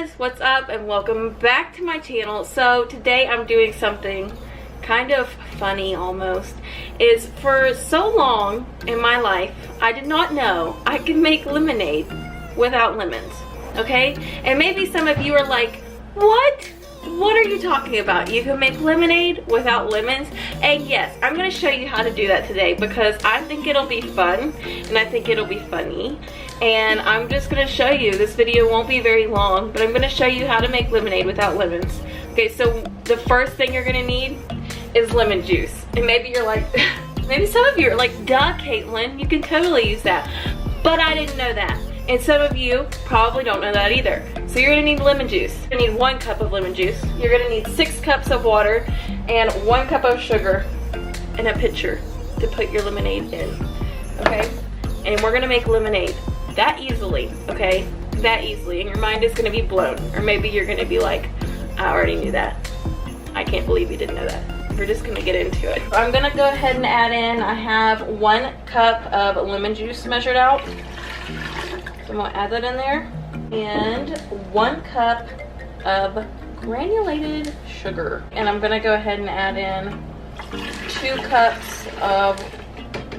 guys, what's up and welcome back to my channel. So today I'm doing something kind of funny almost. Is for so long in my life I did not know I could make lemonade without lemons, okay? And maybe some of you are like, what are you talking about? You can make lemonade without lemons? And yes, I'm gonna show you how to do that today because I think it'll be fun and I think it'll be funny. And I'm just gonna show you, this video won't be very long, but I'm gonna show you how to make lemonade without lemons. Okay, so the first thing you're gonna need is lemon juice. And maybe you're like, maybe some of you are like, duh, Caitlin, you can totally use that. But I didn't know that. And some of you probably don't know that either. So you're gonna need lemon juice. You're gonna need 1 cup of lemon juice. You're gonna need 6 cups of water and 1 cup of sugar and a pitcher to put your lemonade in, okay? And we're gonna make lemonade that easily, okay? That easily, and your mind is gonna be blown. Or maybe you're gonna be like, I already knew that. I can't believe you didn't know that. We're just gonna get into it. I'm gonna go ahead and add in, I have 1 cup of lemon juice measured out. So I'm gonna add that in there. And 1 cup of granulated sugar. And I'm gonna go ahead and add in 2 cups of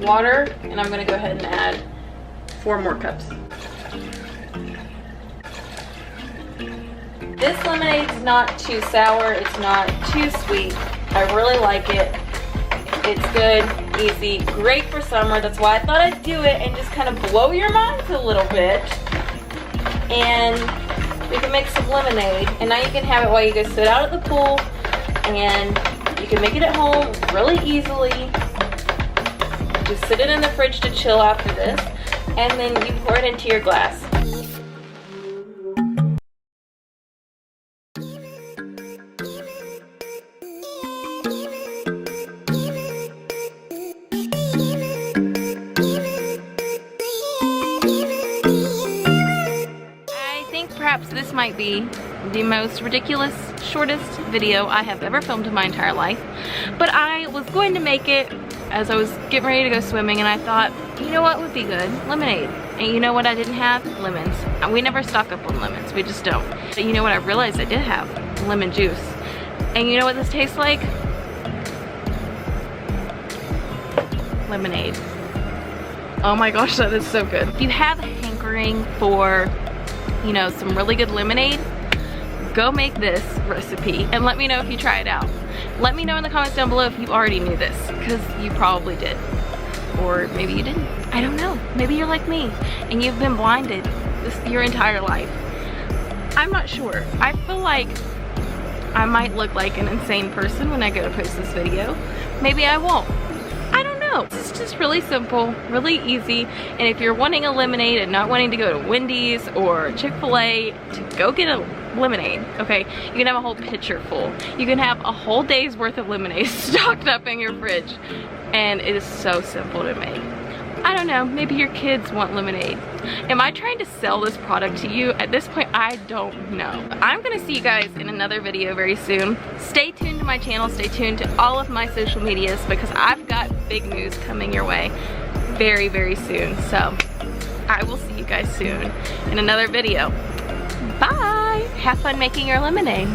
water. And I'm gonna go ahead and add 4 more cups. This lemonade's not too sour, it's not too sweet. I really like it. It's good, easy, great for summer. That's why I thought I'd do it and just kind of blow your minds a little bit. And we can make some lemonade. And now you can have it while you go sit out at the pool. And you can make it at home really easily. Just sit it in the fridge to chill after this. And then you pour it into your glass. Perhaps this might be the most ridiculous, shortest video I have ever filmed in my entire life. But I was going to make it as I was getting ready to go swimming, and I thought, you know what would be good? Lemonade. And you know what I didn't have? Lemons. We never stock up on lemons. We just don't. But you know what I realized I did have? Lemon juice. And you know what this tastes like? Lemonade. Oh my gosh, that is so good. If you have a hankering for, you know, some really good lemonade, go make this recipe and let me know if you try it out. Let me know in the comments down below if you already knew this, because you probably did. Or maybe you didn't. I don't know. Maybe you're like me and you've been blinded your entire life. I'm not sure. I feel like I might look like an insane person when I go to post this video. Maybe I won't. I don't know. It's just really simple, really easy. And if you're wanting a lemonade and not wanting to go to Wendy's or Chick-fil-A to go get a lemonade, okay, you can have a whole pitcher full. You can have a whole day's worth of lemonade stocked up in your fridge. And it is so simple to make. I don't know, maybe your kids want lemonade. Am I trying to sell this product to you? At this point, I don't know. I'm gonna see you guys in another video very soon. Stay tuned to my channel, stay tuned to all of my social medias because I've got big news coming your way very, very soon. So I will see you guys soon in another video. Bye! Have fun making your lemonade.